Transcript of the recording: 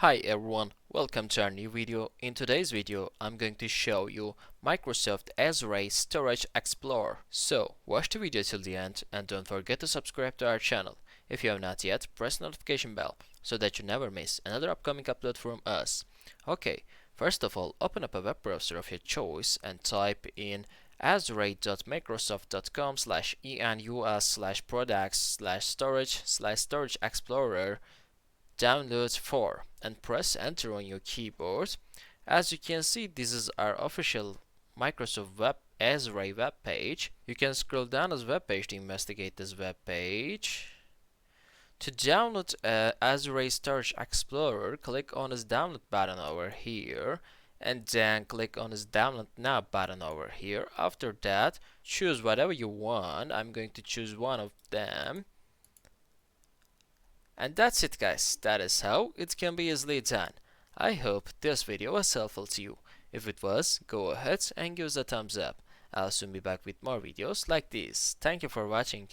Hi everyone, welcome to our new video. In today's video, I'm going to show you Microsoft Azure Storage Explorer. So, watch the video till the end and don't forget to subscribe to our channel. If you have not yet, press the notification bell so that you never miss another upcoming upload from us. Okay, first of all, open up a web browser of your choice and type in azure.microsoft.com/enus/products/storage/storage explorer downloads for and press enter on your keyboard. As you can see, this is our official Microsoft Azure web page. You can scroll down this web page to investigate this web page. To download Azure Storage Explorer, click on this download button over here and then click on this download now button over here. After that, choose whatever you want. I'm going to choose one of them. And that's it guys, that is how it can be easily done. I hope this video was helpful to you. If it was, go ahead and give us a thumbs up. I'll soon be back with more videos like this. Thank you for watching.